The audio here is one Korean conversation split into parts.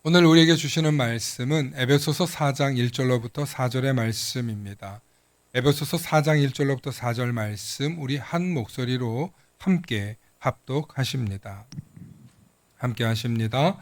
오늘 우리에게 주시는 말씀은 에베소서 4장 1절로부터 4절의 말씀입니다. 에베소서 4장 1절로부터 4절 말씀 우리 한 목소리로 함께 합독하십니다. 함께 하십니다.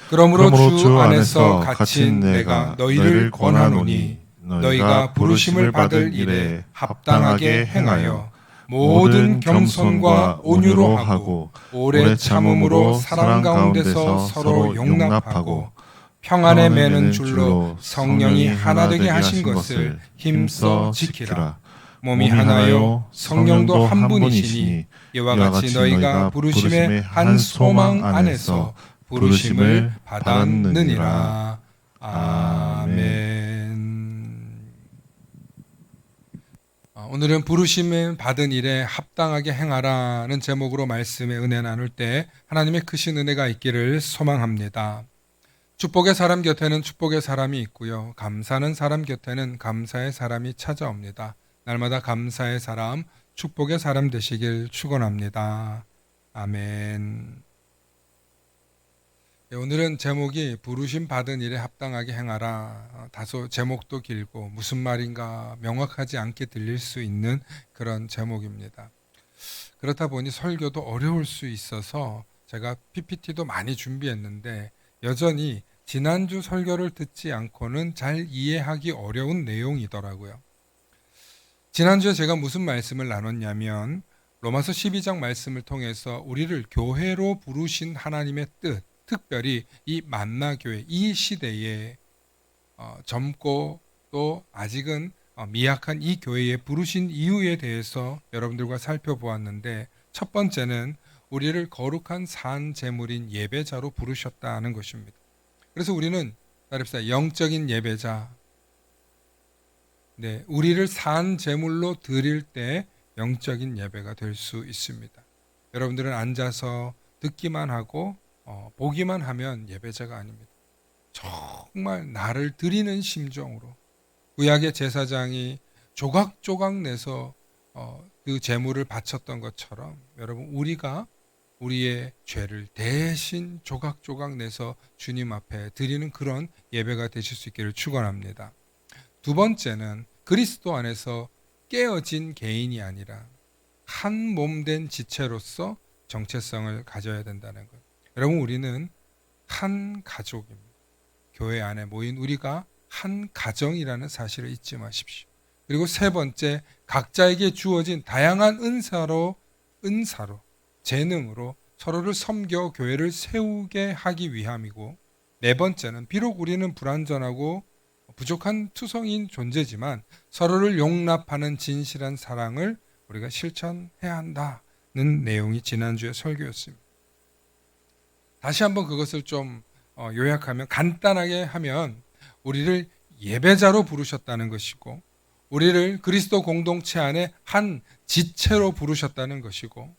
그러므로 주 안에서 갇힌 내가 너희를 권하노니 너희가 부르심을 받을 일에 합당하게 행하여 모든 겸손과 온유로 하고 오래 참음으로 사랑 가운데서 서로 용납하고 평안에 매는 줄로 성령이 하나 되게 하신 것을 힘써 지키라. 몸이 하나요 성령도 한 분이시니 이와 같이 너희가 부르심의 한 소망 안에서 부르심을 받았느니라. 아멘. 오늘은 부르심을 받은 일에 합당하게 행하라는 제목으로 말씀의 은혜 나눌 때 하나님의 크신 은혜가 있기를 소망합니다. 축복의 사람 곁에는 축복의 사람이 있고요. 감사하는 사람 곁에는 감사의 사람이 찾아옵니다. 날마다 감사의 사람, 축복의 사람 되시길 축원합니다. 아멘. 오늘은 제목이 부르심 받은 일에 합당하게 행하라. 다소 제목도 길고 무슨 말인가 명확하지 않게 들릴 수 있는 그런 제목입니다. 그렇다 보니 설교도 어려울 수 있어서 제가 PPT도 많이 준비했는데 여전히 지난주 설교를 듣지 않고는 잘 이해하기 어려운 내용이더라고요. 지난주에 제가 무슨 말씀을 나눴냐면 로마서 12장 말씀을 통해서 우리를 교회로 부르신 하나님의 뜻, 특별히 이 만나교회, 이 시대에 젊고 또 아직은 미약한 이 교회에 부르신 이유에 대해서 여러분들과 살펴보았는데 첫 번째는 우리를 거룩한 산 제물인 예배자로 부르셨다는 것입니다. 그래서 우리는 따릅시다. 영적인 예배자. 네, 우리를 산 제물로 드릴 때 영적인 예배가 될 수 있습니다. 여러분들은 앉아서 듣기만 하고 보기만 하면 예배자가 아닙니다. 정말 나를 드리는 심정으로 구약의 제사장이 조각조각 내서 그 제물을 바쳤던 것처럼 여러분 우리가 우리의 죄를 대신 조각조각 내서 주님 앞에 드리는 그런 예배가 되실 수 있기를 축원합니다. 두 번째는 그리스도 안에서 깨어진 개인이 아니라 한 몸 된 지체로서 정체성을 가져야 된다는 것. 여러분 우리는 한 가족입니다. 교회 안에 모인 우리가 한 가정이라는 사실을 잊지 마십시오. 그리고 세 번째, 각자에게 주어진 다양한 은사로 재능으로 서로를 섬겨 교회를 세우게 하기 위함이고, 네 번째는 비록 우리는 불완전하고 부족한 투성인 존재지만 서로를 용납하는 진실한 사랑을 우리가 실천해야 한다는 내용이 지난주의 설교였습니다. 다시 한번 그것을 좀 요약하면, 간단하게 하면 우리를 예배자로 부르셨다는 것이고, 우리를 그리스도 공동체 안에 한 지체로 부르셨다는 것이고,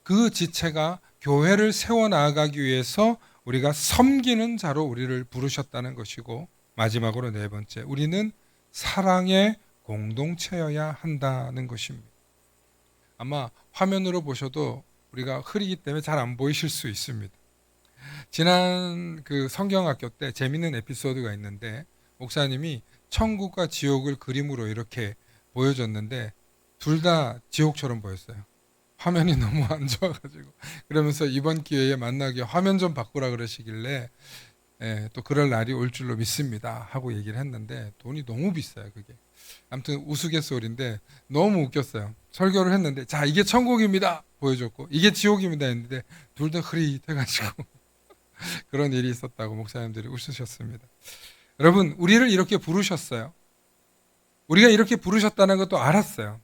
그 지체가 교회를 세워나가기 위해서 우리가 섬기는 자로 우리를 부르셨다는 것이고, 마지막으로 네 번째, 우리는 사랑의 공동체여야 한다는 것입니다. 아마 화면으로 보셔도 우리가 흐리기 때문에 잘 안 보이실 수 있습니다. 지난 그 성경학교 때 재밌는 에피소드가 있는데, 목사님이 천국과 지옥을 그림으로 이렇게 보여줬는데 둘 다 지옥처럼 보였어요. 화면이 너무 안 좋아가지고. 그러면서 이번 기회에 만나게 화면 좀 바꾸라 그러시길래 또 그럴 날이 올 줄로 믿습니다 하고 얘기를 했는데, 돈이 너무 비싸요 그게. 아무튼 우스갯소리인데 너무 웃겼어요. 설교를 했는데 자 이게 천국입니다 보여줬고 이게 지옥입니다 했는데 둘 다 흐릿해가지고 그런 일이 있었다고 목사님들이 웃으셨습니다. 여러분 우리를 이렇게 부르셨어요. 우리가 이렇게 부르셨다는 것도 알았어요.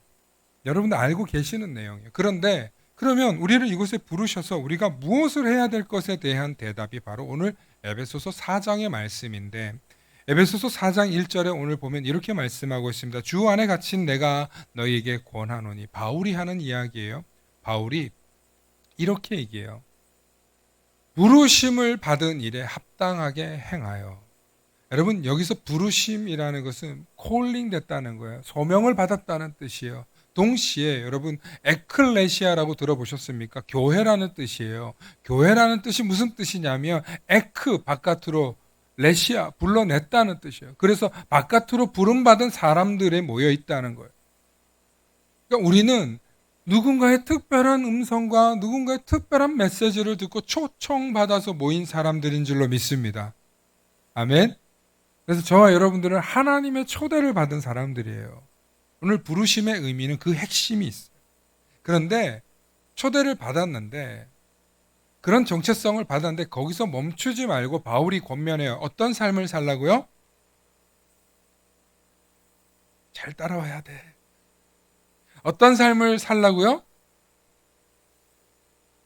여러분들 알고 계시는 내용이에요. 그런데 그러면 우리를 이곳에 부르셔서 우리가 무엇을 해야 될 것에 대한 대답이 바로 오늘 에베소서 4장의 말씀인데, 에베소서 4장 1절에 오늘 보면 이렇게 말씀하고 있습니다. 주 안에 갇힌 내가 너희에게 권하노니. 바울이 하는 이야기예요. 바울이 이렇게 얘기해요. 부르심을 받은 일에 합당하게 행하여. 여러분, 여기서 부르심이라는 것은 콜링 됐다는 거예요. 소명을 받았다는 뜻이에요. 동시에 여러분, 에클레시아라고 들어보셨습니까? 교회라는 뜻이에요. 교회라는 뜻이 무슨 뜻이냐면 에크, 바깥으로, 레시아, 불러냈다는 뜻이에요. 그래서 바깥으로 부름받은 사람들에 모여 있다는 거예요. 그러니까 우리는 누군가의 특별한 음성과 누군가의 특별한 메시지를 듣고 초청받아서 모인 사람들인 줄로 믿습니다. 아멘. 그래서 저와 여러분들은 하나님의 초대를 받은 사람들이에요. 오늘 부르심의 의미는 그 핵심이 있어요. 그런데 초대를 받았는데, 그런 정체성을 받았는데 거기서 멈추지 말고 바울이 권면해요. 어떤 삶을 살라고요? 잘 따라와야 돼. 어떤 삶을 살라고요?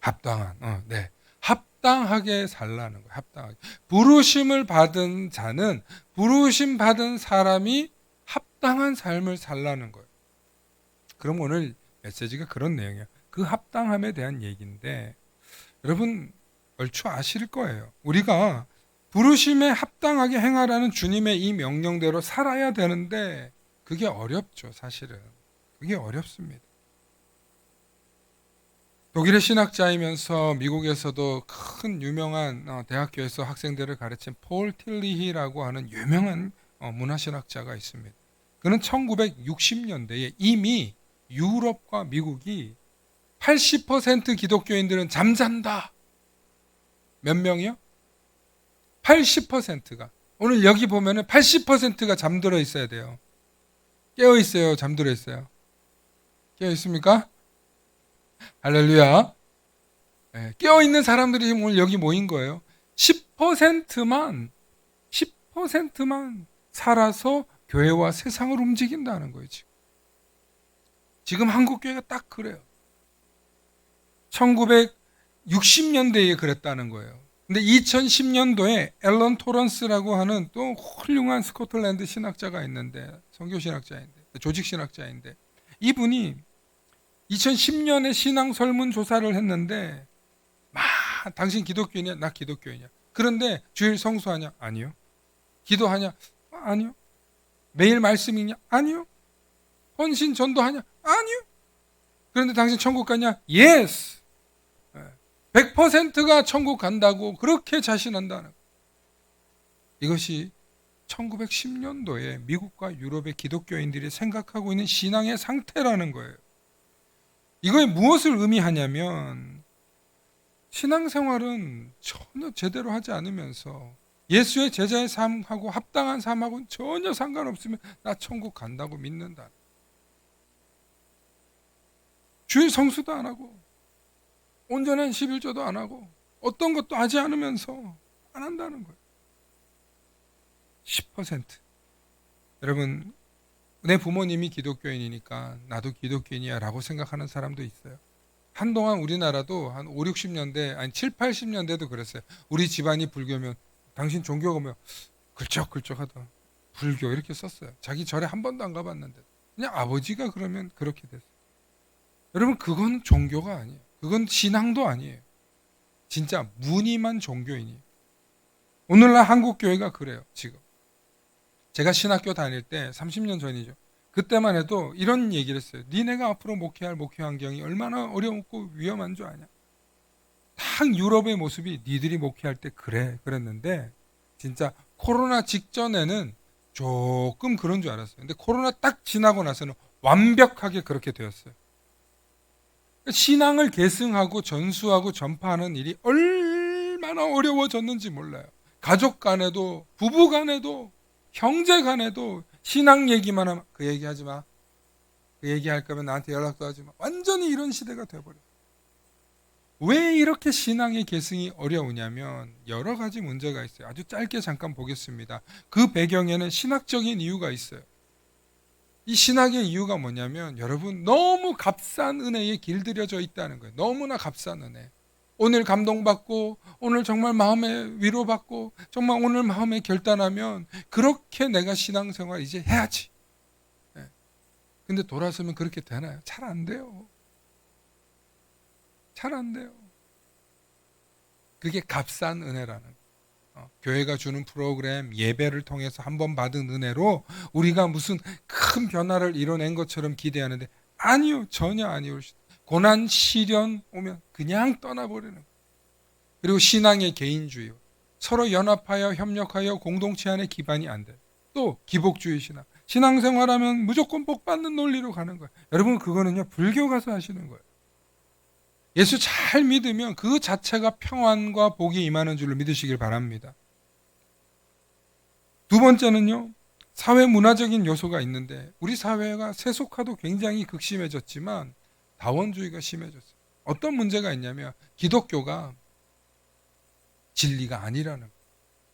합당한, 네. 합당하게 살라는 거예요. 합당하게. 부르심을 받은 자는, 부르심 받은 사람이 합당한 삶을 살라는 거예요. 그럼 오늘 메시지가 그런 내용이에요. 그 합당함에 대한 얘기인데, 여러분 얼추 아실 거예요. 우리가 부르심에 합당하게 행하라는 주님의 이 명령대로 살아야 되는데 그게 어렵죠, 사실은. 그게 어렵습니다. 독일의 신학자이면서 미국에서도 큰 유명한 대학교에서 학생들을 가르친 폴 틸리히라고 하는 유명한 문화신학자가 있습니다. 그는 1960년대에 이미 유럽과 미국이 80% 기독교인들은 잠잔다. 몇 명이요? 80%가. 오늘 여기 보면은 80%가 잠들어 있어야 돼요. 깨어 있어요, 잠들어 있어요? 깨어 있습니까? 할렐루야. 네, 깨어 있는 사람들이 지금 오늘 여기 모인 거예요. 10%만 살아서 교회와 세상을 움직인다는 거예요, 지금. 지금 한국 교회가 딱 그래요. 1960년대에 그랬다는 거예요. 근데 2010년도에 앨런 토런스라고 하는 또 훌륭한 스코틀랜드 신학자가 있는데, 선교 신학자인데, 조직 신학자인데, 이분이 2010년에 신앙 설문 조사를 했는데, 당신 기독교인이야? 나 기독교인이야. 그런데 주일 성수하냐? 아니요. 기도하냐? 아니요. 매일 말씀이냐? 아니요. 헌신 전도하냐? 아니요. 그런데 당신 천국 가냐? 예스. 100%가 천국 간다고 그렇게 자신한다는. 이것이 1910년도에 미국과 유럽의 기독교인들이 생각하고 있는 신앙의 상태라는 거예요. 이거에 무엇을 의미하냐면, 신앙생활은 전혀 제대로 하지 않으면서 예수의 제자의 삶하고 합당한 삶하고는 전혀 상관없으면 나 천국 간다고 믿는다. 주일 성수도 안 하고 온전한 11조도 안 하고 어떤 것도 하지 않으면서 안 한다는 거예요. 10%. 여러분, 내 부모님이 기독교인이니까 나도 기독교인이야 라고 생각하는 사람도 있어요. 한동안 우리나라도 한 5, 60년대, 아니 7, 80년대도 그랬어요. 우리 집안이 불교면 당신 종교가 뭐야? 글쩍글쩍하다. 불교 이렇게 썼어요. 자기 절에 한 번도 안 가봤는데. 그냥 아버지가 그러면 그렇게 됐어요. 여러분, 그건 종교가 아니에요. 그건 신앙도 아니에요. 진짜 무늬만 종교인이에요. 오늘날 한국 교회가 그래요, 지금. 제가 신학교 다닐 때 30년 전이죠. 그때만 해도 이런 얘기를 했어요. 니네가 앞으로 목회할 목회 환경이 얼마나 어렵고 위험한 줄 아냐. 딱 유럽의 모습이 니들이 목회할 때 그랬는데, 진짜 코로나 직전에는 조금 그런 줄 알았어요. 근데 코로나 딱 지나고 나서는 완벽하게 그렇게 되었어요. 신앙을 계승하고 전수하고 전파하는 일이 얼마나 어려워졌는지 몰라요. 가족 간에도, 부부 간에도, 형제 간에도 신앙 얘기만 하면 그 얘기하지 마. 그 얘기할 거면 나한테 연락도 하지 마. 완전히 이런 시대가 돼버려요. 왜 이렇게 신앙의 계승이 어려우냐면 여러 가지 문제가 있어요. 아주 짧게 잠깐 보겠습니다. 그 배경에는 신학적인 이유가 있어요. 이 신학의 이유가 뭐냐면 여러분 너무 값싼 은혜에 길들여져 있다는 거예요. 너무나 값싼 은혜. 오늘 감동받고 오늘 정말 마음에 위로받고 정말 오늘 마음에 결단하면 그렇게 내가 신앙생활 이제 해야지. 예. 근데 돌아서면 그렇게 되나요? 잘 안 돼요. 잘 안 돼요. 그게 값싼 은혜라는 거예요. 교회가 주는 프로그램 예배를 통해서 한 번 받은 은혜로 우리가 무슨 큰 변화를 이뤄낸 것처럼 기대하는데 아니요. 전혀 아니요. 고난 시련 오면 그냥 떠나버리는 거예요. 그리고 신앙의 개인주의, 서로 연합하여 협력하여 공동체 안에 기반이 안 돼요. 또 기복주의 신앙, 신앙생활하면 무조건 복 받는 논리로 가는 거예요. 여러분 그거는요 불교 가서 하시는 거예요. 예수 잘 믿으면 그 자체가 평안과 복이 임하는 줄로 믿으시길 바랍니다. 두 번째는요, 사회 문화적인 요소가 있는데 우리 사회가 세속화도 굉장히 극심해졌지만 다원주의가 심해졌어요. 어떤 문제가 있냐면 기독교가 진리가 아니라는 거예요.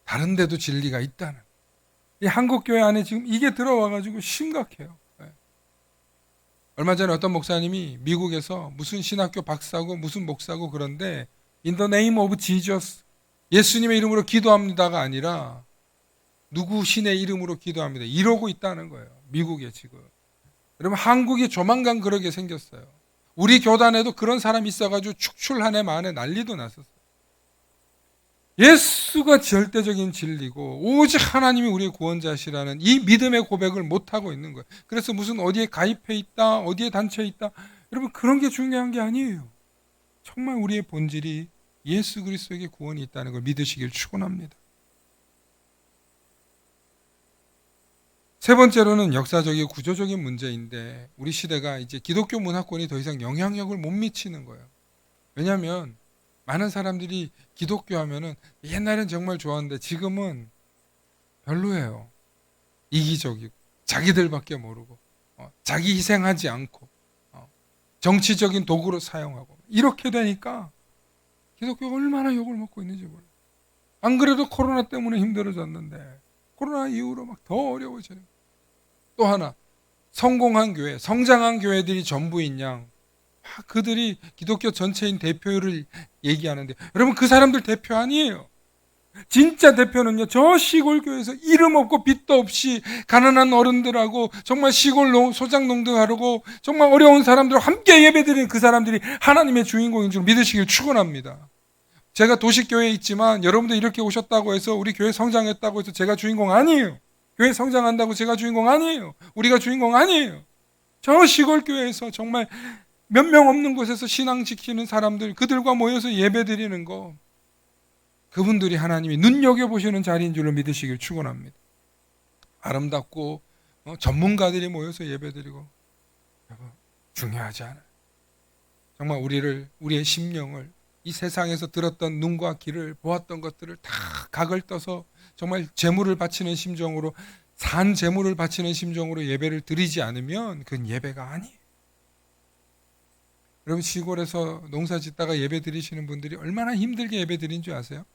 다른 데도 진리가 있다는 거예요. 이 한국교회 안에 지금 이게 들어와가지고 심각해요. 얼마 전에 어떤 목사님이 미국에서 무슨 신학교 박사고 무슨 목사고 그런데 In the name of Jesus, 예수님의 이름으로 기도합니다가 아니라 누구 신의 이름으로 기도합니다. 이러고 있다는 거예요. 미국에 지금. 여러분 한국이 조만간 그러게 생겼어요. 우리 교단에도 그런 사람이 있어가지고 축출 한 해 만에 난리도 났었어요. 예수가 절대적인 진리고 오직 하나님이 우리의 구원자시라는 이 믿음의 고백을 못하고 있는 거예요. 그래서 무슨 어디에 가입해 있다, 어디에 단체에 있다, 여러분 그런 게 중요한 게 아니에요. 정말 우리의 본질이 예수 그리스도에게 구원이 있다는 걸 믿으시길 축원합니다. 세 번째로는 역사적이고 구조적인 문제인데 우리 시대가 이제 기독교 문화권이 더 이상 영향력을 못 미치는 거예요. 왜냐하면 많은 사람들이 기독교 하면은 옛날엔 정말 좋았는데 지금은 별로예요. 이기적이고 자기들밖에 모르고 자기 희생하지 않고 정치적인 도구로 사용하고 이렇게 되니까 기독교가 얼마나 욕을 먹고 있는지 몰라요. 안 그래도 코로나 때문에 힘들어졌는데 코로나 이후로 막 더 어려워지는 거예요. 또 하나 성공한 교회, 성장한 교회들이 전부인 양 그들이 기독교 전체인 대표를 얘기하는데 여러분 그 사람들 대표 아니에요. 진짜 대표는요 저 시골 교회에서 이름 없고 빚도 없이 가난한 어른들하고 정말 시골 소장농들하고 정말 어려운 사람들과 함께 예배드리는 그 사람들이 하나님의 주인공인 줄 믿으시길 축원합니다. 제가 도시교회에 있지만 여러분들 이렇게 오셨다고 해서 우리 교회 성장했다고 해서 제가 주인공 아니에요. 교회 성장한다고 제가 주인공 아니에요. 우리가 주인공 아니에요. 저 시골 교회에서 정말 몇 명 없는 곳에서 신앙 지키는 사람들 그들과 모여서 예배드리는 거 그분들이 하나님이 눈여겨보시는 자리인 줄로 믿으시길 축원합니다. 아름답고 전문가들이 모여서 예배드리고 중요하지 않아요. 정말 우리의 심령을 이 세상에서 들었던 눈과 귀를 보았던 것들을 다 각을 떠서 정말 제물을 바치는 심정으로 산 제물을 바치는 심정으로 예배를 드리지 않으면 그건 예배가 아니에요. 여러분 시골에서 농사 짓다가 예배 드리시는 분들이 얼마나 힘들게 예배 드린 줄 아세요?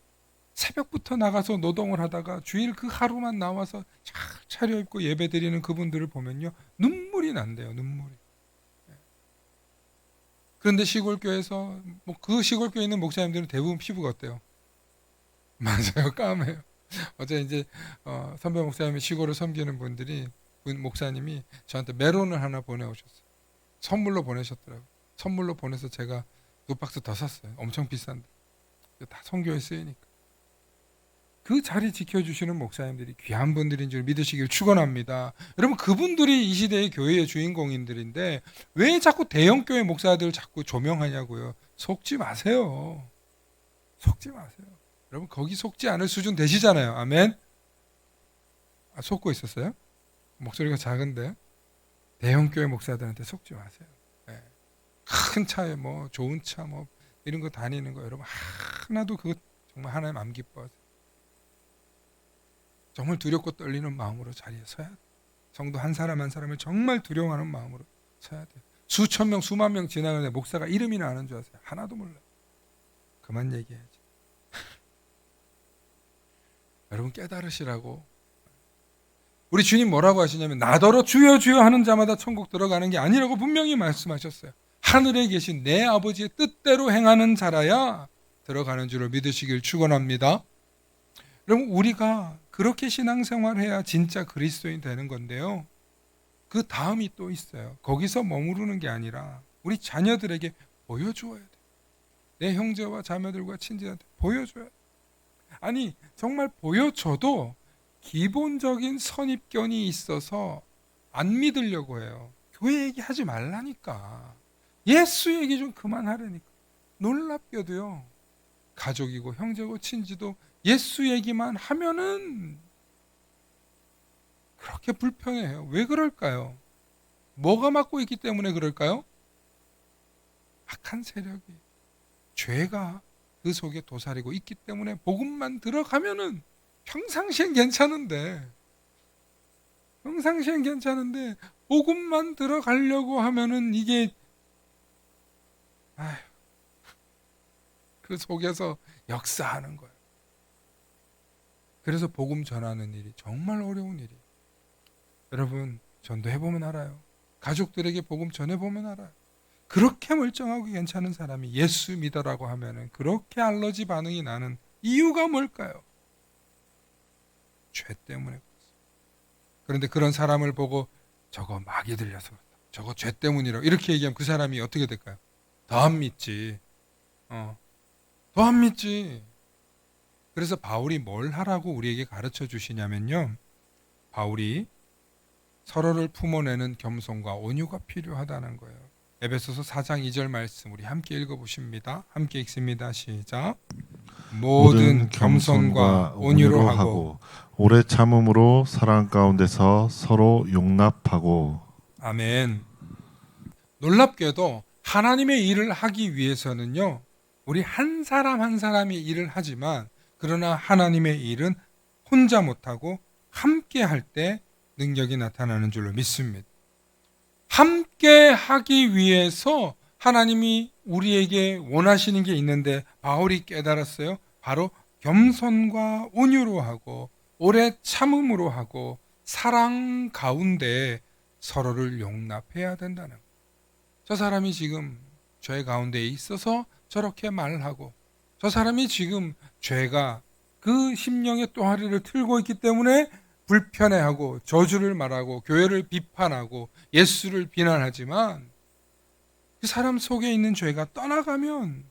새벽부터 나가서 노동을 하다가 주일 그 하루만 나와서 잘 차려입고 예배 드리는 그분들을 보면요 눈물이 난대요. 눈물이. 그런데 시골교회에서 그 시골교회에 있는 목사님들은 대부분 피부가 어때요? 맞아요. 까매요. 어제 이제 선배 목사님이 시골을 섬기는 분들이 그 목사님이 저한테 메론을 하나 보내오셨어요. 선물로 보내셨더라고요. 선물로 보내서 제가 2박스 더 샀어요. 엄청 비싼데 다 선교에 쓰이니까. 그 자리 지켜주시는 목사님들이 귀한 분들인 줄 믿으시길 축원합니다. 여러분 그분들이 이 시대의 교회의 주인공인들인데 왜 자꾸 대형교회 목사들 자꾸 조명하냐고요. 속지 마세요. 속지 마세요. 여러분 거기 속지 않을 수준 되시잖아요. 아멘. 속고 있었어요? 목소리가 작은데 대형교회 목사들한테 속지 마세요. 네. 큰 차에 뭐 좋은 차 뭐 이런 거 다니는 거 여러분 하나도 그거 정말 하나님 안 기뻐하세요. 정말 두렵고 떨리는 마음으로 자리에 서야 돼요. 성도 한 사람 한 사람을 정말 두려워하는 마음으로 서야 돼요. 수천 명 수만 명 지나가는데 목사가 이름이나 아는 줄 아세요? 하나도 몰라요. 그만 얘기해야지. 여러분 깨달으시라고 우리 주님 뭐라고 하시냐면 나더러 주여 주여 하는 자마다 천국 들어가는 게 아니라고 분명히 말씀하셨어요. 하늘에 계신 내 아버지의 뜻대로 행하는 자라야 들어가는 줄을 믿으시길 축원합니다. 그럼 우리가 그렇게 신앙생활해야 진짜 그리스도인 되는 건데요. 그 다음이 또 있어요. 거기서 머무르는 게 아니라 우리 자녀들에게 보여주어야 돼. 내 형제와 자매들과 친지한테 보여줘야 돼. 아니 정말 보여줘도 기본적인 선입견이 있어서 안 믿으려고 해요. 교회 얘기하지 말라니까. 예수 얘기 좀 그만하라니까. 놀랍게도요. 가족이고 형제고 친지도 예수 얘기만 하면은 그렇게 불편해요. 왜 그럴까요? 뭐가 막고 있기 때문에 그럴까요? 악한 세력이, 죄가 그 속에 도사리고 있기 때문에 복음만 들어가면은 평상시엔 괜찮은데 복음만 들어가려고 하면은 이게 그 속에서 역사하는 거예요. 그래서 복음 전하는 일이 정말 어려운 일이에요. 여러분 전도해보면 알아요. 가족들에게 복음 전해보면 알아요. 그렇게 멀쩡하고 괜찮은 사람이 예수 믿어라고 하면은 그렇게 알러지 반응이 나는 이유가 뭘까요? 죄 때문에. 그런데 그런 사람을 보고 저거 마귀 들려서 그렇다, 저거 죄 때문이라고 이렇게 얘기하면 그 사람이 어떻게 될까요? 더 안 믿지. 더 안 믿지. 그래서 바울이 뭘 하라고 우리에게 가르쳐 주시냐면요. 바울이 서로를 품어내는 겸손과 온유가 필요하다는 거예요. 에베소서 4장 2절 말씀 우리 함께 읽어보십니다. 함께 읽습니다. 시작. 모든 겸손과 온유로 하고 오래 참음으로 사랑 가운데서 서로 용납하고. 아멘. 놀랍게도 하나님의 일을 하기 위해서는요. 우리 한 사람 한 사람이 일을 하지만 그러나 하나님의 일은 혼자 못하고 함께 할 때 능력이 나타나는 줄로 믿습니다. 함께 하기 위해서 하나님이 우리에게 원하시는 게 있는데 바울이 깨달았어요. 바로 겸손과 온유로 하고 오래 참음으로 하고 사랑 가운데 서로를 용납해야 된다는 거예요. 저 사람이 지금 죄 가운데 있어서 저렇게 말을 하고 저 사람이 지금 죄가 그 심령의 또하리를 틀고 있기 때문에 불편해하고 저주를 말하고 교회를 비판하고 예수를 비난하지만 그 사람 속에 있는 죄가 떠나가면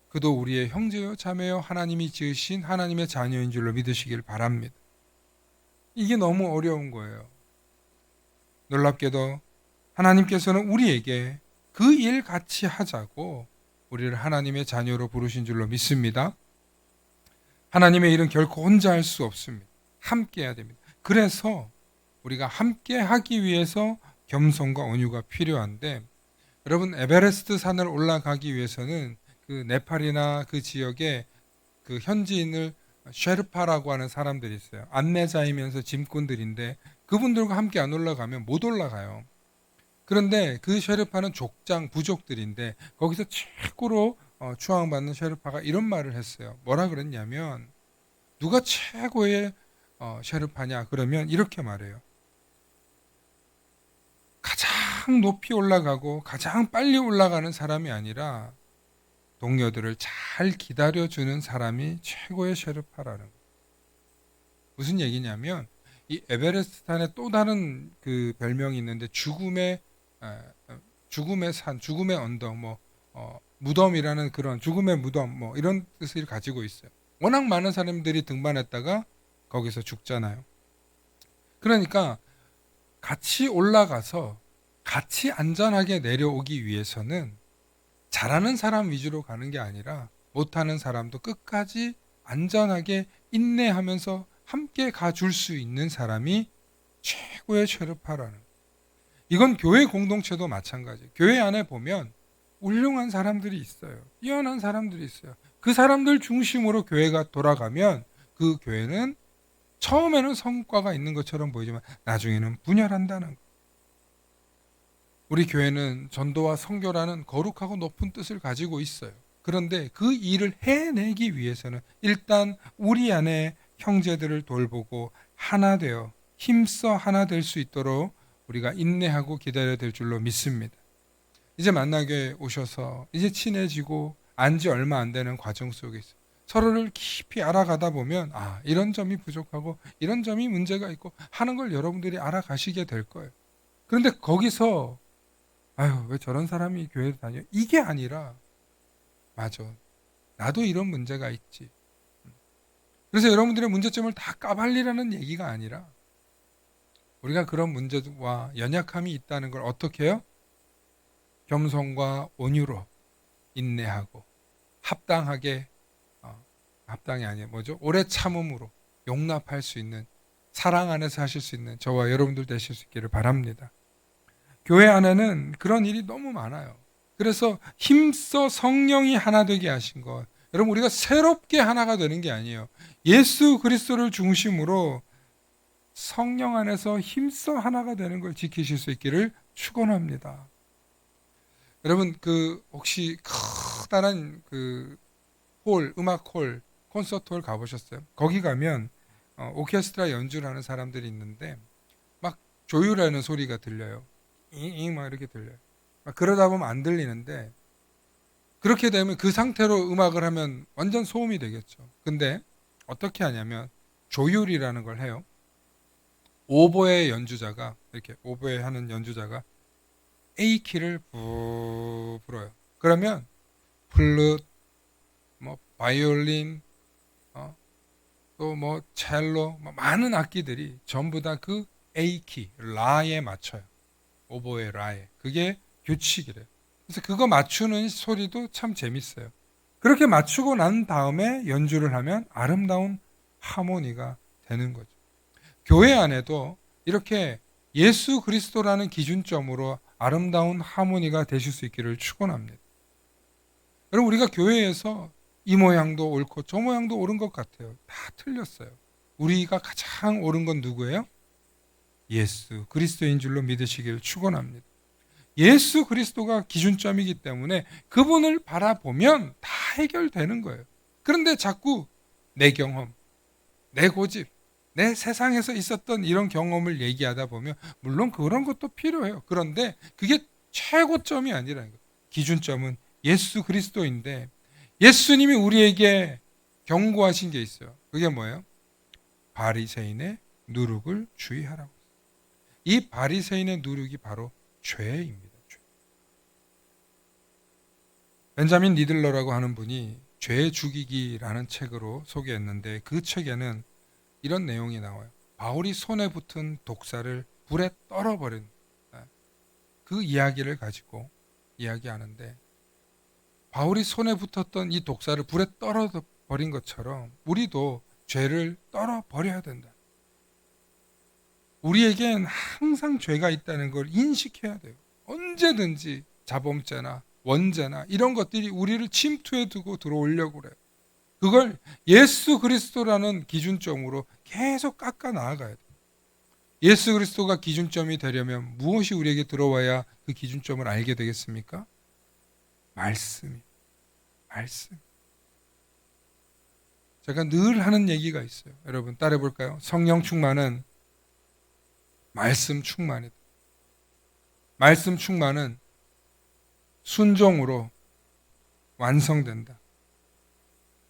그도 우리의 형제요 자매요 하나님이 지으신 하나님의 자녀인 줄로 믿으시길 바랍니다. 이게 너무 어려운 거예요. 놀랍게도 하나님께서는 우리에게 그 일 같이 하자고 우리를 하나님의 자녀로 부르신 줄로 믿습니다. 하나님의 일은 결코 혼자 할 수 없습니다. 함께 해야 됩니다. 그래서 우리가 함께 하기 위해서 겸손과 온유가 필요한데 여러분 에베레스트 산을 올라가기 위해서는 그 네팔이나 그 지역에 그 현지인을 쉐르파라고 하는 사람들이 있어요. 안내자이면서 짐꾼들인데 그분들과 함께 안 올라가면 못 올라가요. 그런데 그 쉐르파는 족장 부족들인데 거기서 최고로 추앙받는 쉐르파가 이런 말을 했어요. 뭐라 그랬냐면 누가 최고의 쉐르파냐 그러면 이렇게 말해요. 가장 높이 올라가고 가장 빨리 올라가는 사람이 아니라 동료들을 잘 기다려주는 사람이 최고의 쉐르파라는 거예요. 무슨 얘기냐면 이 에베레스트 산에 또 다른 그 별명이 있는데 죽음의 산, 죽음의 언덕, 무덤이라는 그런 죽음의 무덤, 이런 뜻을 가지고 있어요. 워낙 많은 사람들이 등반했다가 거기서 죽잖아요. 그러니까 같이 올라가서 같이 안전하게 내려오기 위해서는 잘하는 사람 위주로 가는 게 아니라 못하는 사람도 끝까지 안전하게 인내하면서 함께 가줄 수 있는 사람이 최고의 쉐르파라는 거예요. 이건 교회 공동체도 마찬가지예요. 교회 안에 보면 훌륭한 사람들이 있어요. 뛰어난 사람들이 있어요. 그 사람들 중심으로 교회가 돌아가면 그 교회는 처음에는 성과가 있는 것처럼 보이지만 나중에는 분열한다는 거예요. 우리 교회는 전도와 선교라는 거룩하고 높은 뜻을 가지고 있어요. 그런데 그 일을 해내기 위해서는 일단 우리 안에 형제들을 돌보고 하나 되어 힘써 하나 될 수 있도록 우리가 인내하고 기다려야 될 줄로 믿습니다. 이제 만나게 오셔서 이제 친해지고 안지 얼마 안 되는 과정 속에 있어요. 서로를 깊이 알아가다 보면 이런 점이 부족하고 이런 점이 문제가 있고 하는 걸 여러분들이 알아가시게 될 거예요. 그런데 거기서 아유 왜 저런 사람이 교회를 다녀? 이게 아니라 맞아. 나도 이런 문제가 있지. 그래서 여러분들의 문제점을 다 까발리라는 얘기가 아니라 우리가 그런 문제와 연약함이 있다는 걸 어떻게 해요? 겸손과 온유로 인내하고 합당하게 합당이 아니에요. 뭐죠? 오래 참음으로 용납할 수 있는 사랑 안에서 하실 수 있는 저와 여러분들 되실 수 있기를 바랍니다. 교회 안에는 그런 일이 너무 많아요. 그래서 힘써 성령이 하나 되게 하신 것. 여러분 우리가 새롭게 하나가 되는 게 아니에요. 예수 그리스도를 중심으로 성령 안에서 힘써 하나가 되는 걸 지키실 수 있기를 축원합니다. 여러분 혹시 커다란 음악 홀, 콘서트 홀 가보셨어요? 거기 가면 오케스트라 연주를 하는 사람들이 있는데 막 조율하는 소리가 들려요. 잉잉 막 이렇게 들려요. 막 그러다 보면 안 들리는데 그렇게 되면 그 상태로 음악을 하면 완전 소음이 되겠죠. 근데 어떻게 하냐면 조율이라는 걸 해요. 오보에 연주자가 이렇게 오보에 하는 연주자가 A 키를 불어요. 그러면 플룻, 뭐 바이올린, 또 뭐 첼로, 많은 악기들이 전부 다 그 A 키 라에 맞춰요. 오보에 라에. 그게 규칙이래요. 그래서 그거 맞추는 소리도 참 재밌어요. 그렇게 맞추고 난 다음에 연주를 하면 아름다운 하모니가 되는 거죠. 교회 안에도 이렇게 예수 그리스도라는 기준점으로 아름다운 하모니가 되실 수 있기를 축원합니다. 여러분 우리가 교회에서 이 모양도 옳고 저 모양도 옳은 것 같아요. 다 틀렸어요. 우리가 가장 옳은 건 누구예요? 예수 그리스도인 줄로 믿으시기를 축원합니다. 예수 그리스도가 기준점이기 때문에 그분을 바라보면 다 해결되는 거예요. 그런데 자꾸 내 경험, 내 고집, 내 세상에서 있었던 이런 경험을 얘기하다 보면 물론 그런 것도 필요해요. 그런데 그게 최고점이 아니라는 거예요. 기준점은 예수 그리스도인데 예수님이 우리에게 경고하신 게 있어요. 그게 뭐예요? 바리새인의 누룩을 주의하라고. 이 바리새인의 누룩이 바로 죄입니다. 죄. 벤자민 리들러라고 하는 분이 죄 죽이기라는 책으로 소개했는데 그 책에는 이런 내용이 나와요. 바울이 손에 붙은 독사를 불에 떨어버린 그 이야기를 가지고 이야기하는데 바울이 손에 붙었던 이 독사를 불에 떨어버린 것처럼 우리도 죄를 떨어버려야 된다. 우리에겐 항상 죄가 있다는 걸 인식해야 돼요. 언제든지 자범죄나 원죄나 이런 것들이 우리를 침투해 두고 들어오려고 그래요. 그걸 예수 그리스도라는 기준점으로 계속 깎아 나아가야 돼요. 예수 그리스도가 기준점이 되려면 무엇이 우리에게 들어와야 그 기준점을 알게 되겠습니까? 말씀이. 말씀. 제가 늘 하는 얘기가 있어요. 여러분 따라해 볼까요? 성령 충만은 말씀 충만이다. 말씀 충만은 순종으로 완성된다.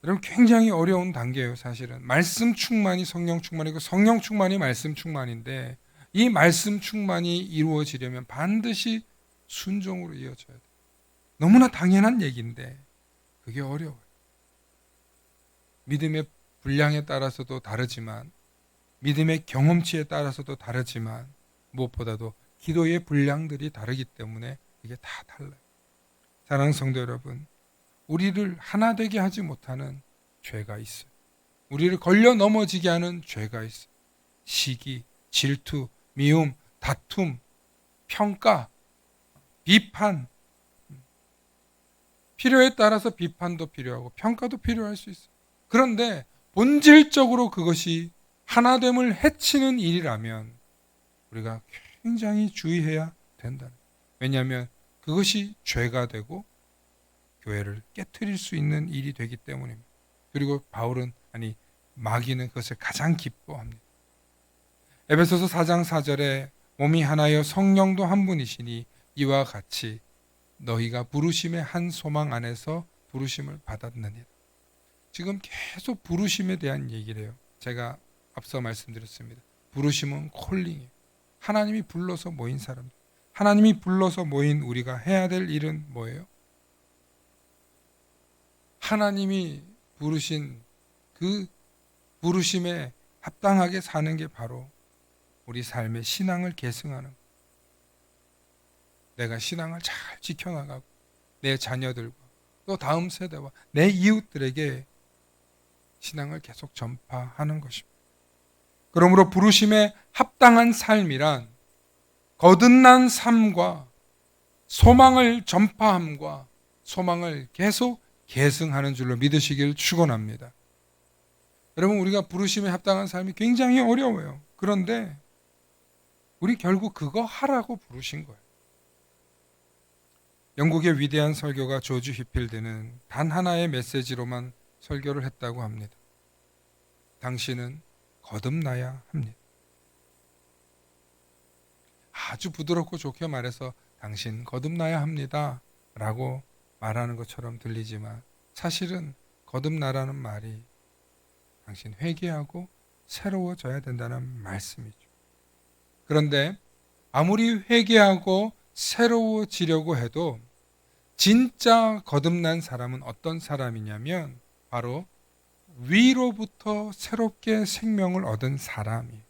여러분 굉장히 어려운 단계예요. 사실은 말씀 충만이 성령 충만이고 성령 충만이 말씀 충만인데 이 말씀 충만이 이루어지려면 반드시 순종으로 이어져야 돼요. 너무나 당연한 얘기인데 그게 어려워요. 믿음의 분량에 따라서도 다르지만 믿음의 경험치에 따라서도 다르지만 무엇보다도 기도의 분량들이 다르기 때문에 이게 다 달라요. 사랑하는 성도 여러분, 우리를 하나 되게 하지 못하는 죄가 있어요. 우리를 걸려 넘어지게 하는 죄가 있어요. 시기, 질투, 미움, 다툼, 평가, 비판. 필요에 따라서 비판도 필요하고 평가도 필요할 수 있어요. 그런데 본질적으로 그것이 하나됨을 해치는 일이라면 우리가 굉장히 주의해야 된다. 왜냐하면 그것이 죄가 되고 교회를 깨트릴 수 있는 일이 되기 때문입니다. 그리고 마귀는 그것을 가장 기뻐합니다. 에베소서 4장 4절에 몸이 하나여 성령도 한 분이시니 이와 같이 너희가 부르심의 한 소망 안에서 부르심을 받았느니라. 지금 계속 부르심에 대한 얘기를 해요. 제가 앞서 말씀드렸습니다. 부르심은 콜링이에요. 하나님이 불러서 모인 사람, 하나님이 불러서 모인 우리가 해야 될 일은 뭐예요? 하나님이 부르신 그 부르심에 합당하게 사는 게 바로 우리 삶의 신앙을 계승하는 거예요. 내가 신앙을 잘 지켜나가고 내 자녀들과 또 다음 세대와 내 이웃들에게 신앙을 계속 전파하는 것입니다. 그러므로 부르심에 합당한 삶이란 거듭난 삶과 소망을 전파함과 소망을 계속 계승하는 줄로 믿으시길 축원합니다. 여러분, 우리가 부르심에 합당한 삶이 굉장히 어려워요. 그런데 우리 결국 그거 하라고 부르신 거예요. 영국의 위대한 설교가 조지 휘필드는 단 하나의 메시지로만 설교를 했다고 합니다. 당신은 거듭나야 합니다. 아주 부드럽고 좋게 말해서 당신 거듭나야 합니다 라고 말하는 것처럼 들리지만 사실은 거듭나라는 말이 당신 회개하고 새로워져야 된다는 말씀이죠. 그런데 아무리 회개하고 새로워지려고 해도 진짜 거듭난 사람은 어떤 사람이냐면 바로 위로부터 새롭게 생명을 얻은 사람이에요.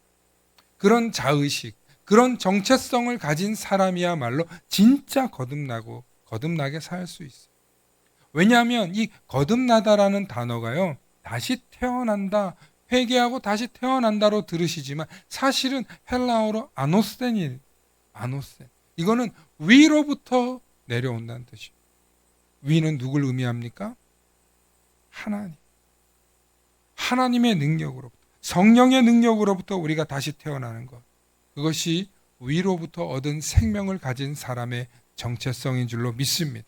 그런 자의식, 그런 정체성을 가진 사람이야말로 진짜 거듭나게 살 수 있어요. 왜냐하면 이 거듭나다라는 단어가요, 다시 태어난다, 회개하고 다시 태어난다로 들으시지만 사실은 헬라어로 아노스텐이에요. 아노스텐. 이거는 위로부터 내려온다는 뜻이에요. 위는 누굴 의미합니까? 하나님. 하나님의 능력으로부터, 성령의 능력으로부터 우리가 다시 태어나는 것. 그것이 위로부터 얻은 생명을 가진 사람의 정체성인 줄로 믿습니다.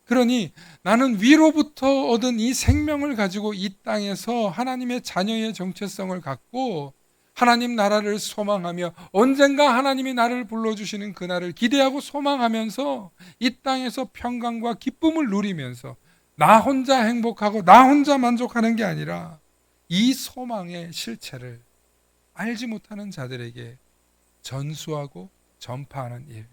그러니 나는 위로부터 얻은 이 생명을 가지고 이 땅에서 하나님의 자녀의 정체성을 갖고 하나님 나라를 소망하며 언젠가 하나님이 나를 불러주시는 그날을 기대하고 소망하면서 이 땅에서 평강과 기쁨을 누리면서 나 혼자 행복하고 나 혼자 만족하는 게 아니라 이 소망의 실체를 알지 못하는 자들에게 전수하고 전파하는 일.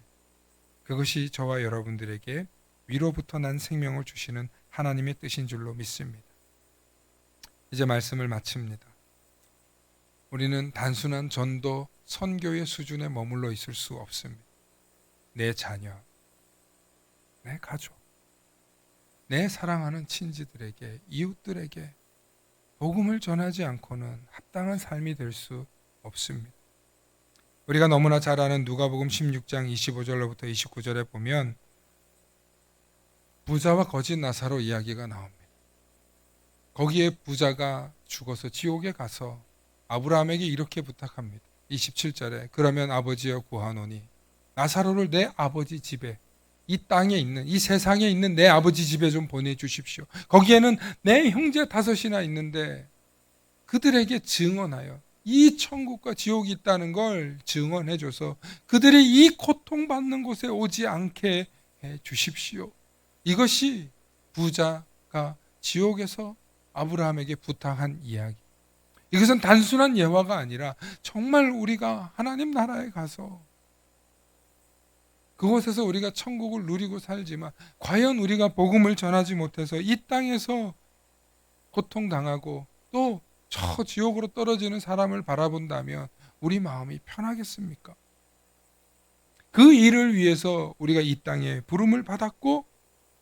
그것이 저와 여러분들에게 위로부터 난 생명을 주시는 하나님의 뜻인 줄로 믿습니다. 이제 말씀을 마칩니다. 우리는 단순한 전도, 선교의 수준에 머물러 있을 수 없습니다. 내 자녀, 내 가족, 내 사랑하는 친지들에게, 이웃들에게 복음을 전하지 않고는 합당한 삶이 될 수 없습니다. 우리가 너무나 잘 아는 누가복음 16장 25절로부터 29절에 보면 부자와 거짓 나사로 이야기가 나옵니다. 거기에 부자가 죽어서 지옥에 가서 아브라함에게 이렇게 부탁합니다. 27절에 그러면 아버지여 구하노니 나사로를 내 아버지 집에, 이 땅에 있는, 이 세상에 있는 내 아버지 집에 좀 보내주십시오. 거기에는 내 형제 5이나 있는데 그들에게 증언하여 이 천국과 지옥이 있다는 걸 증언해줘서 그들이 이 고통받는 곳에 오지 않게 해 주십시오. 이것이 부자가 지옥에서 아브라함에게 부탁한 이야기. 이것은 단순한 예화가 아니라 정말 우리가 하나님 나라에 가서 그곳에서 우리가 천국을 누리고 살지만 과연 우리가 복음을 전하지 못해서 이 땅에서 고통당하고 또 저 지옥으로 떨어지는 사람을 바라본다면 우리 마음이 편하겠습니까? 그 일을 위해서 우리가 이 땅에 부름을 받았고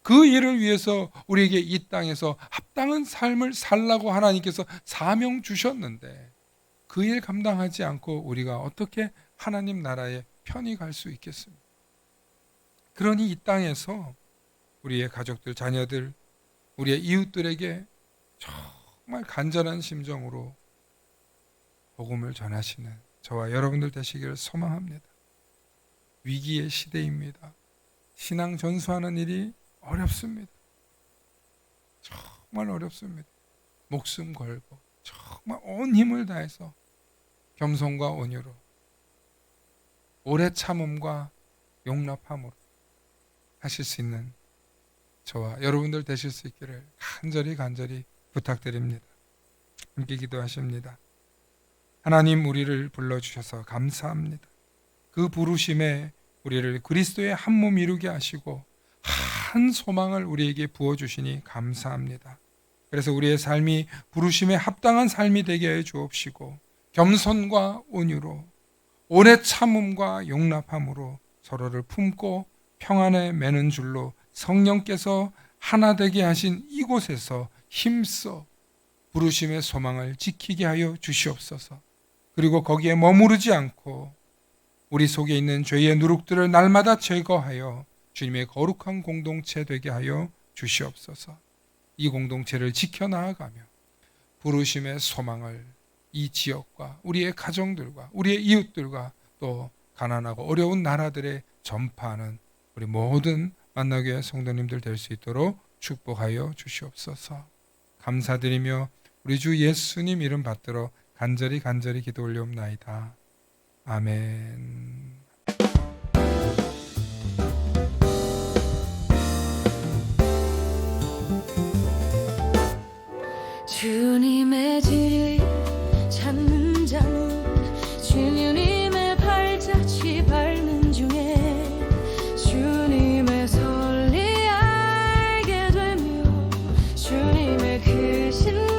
그 일을 위해서 우리에게 이 땅에서 합당한 삶을 살라고 하나님께서 사명 주셨는데 그 일 감당하지 않고 우리가 어떻게 하나님 나라에 편히 갈 수 있겠습니까? 그러니 이 땅에서 우리의 가족들, 자녀들, 우리의 이웃들에게 정말 간절한 심정으로 복음을 전하시는 저와 여러분들 되시기를 소망합니다. 위기의 시대입니다. 신앙 전수하는 일이 어렵습니다. 정말 어렵습니다. 목숨 걸고 정말 온 힘을 다해서 겸손과 온유로 오래 참음과 용납함으로 하실 수 있는 저와 여러분들 되실 수 있기를 간절히 부탁드립니다. 함께 기도하십니다. 하나님, 우리를 불러주셔서 감사합니다. 그 부르심에 우리를 그리스도의 한 몸 이루게 하시고 한 소망을 우리에게 부어주시니 감사합니다. 그래서 우리의 삶이 부르심에 합당한 삶이 되게 해 주옵시고 겸손과 온유로 오래 참음과 용납함으로 서로를 품고 평안에 매는 줄로 성령께서 하나 되게 하신 이곳에서 힘써 부르심의 소망을 지키게 하여 주시옵소서. 그리고 거기에 머무르지 않고 우리 속에 있는 죄의 누룩들을 날마다 제거하여 주님의 거룩한 공동체 되게 하여 주시옵소서. 이 공동체를 지켜나가며 부르심의 소망을 이 지역과 우리의 가정들과 우리의 이웃들과 또 가난하고 어려운 나라들에 전파하는 우리 모든 만나교회 성도님들 될 수 있도록 축복하여 주시옵소서. 감사드리며 우리 주 예수님 이름 받들어 간절히 기도 올리옵나이다. 아멘. 주님의 진리 찾는 자는 주님의 발자취 밟는 중에 주님의 설리 알게 되며 주님의 크신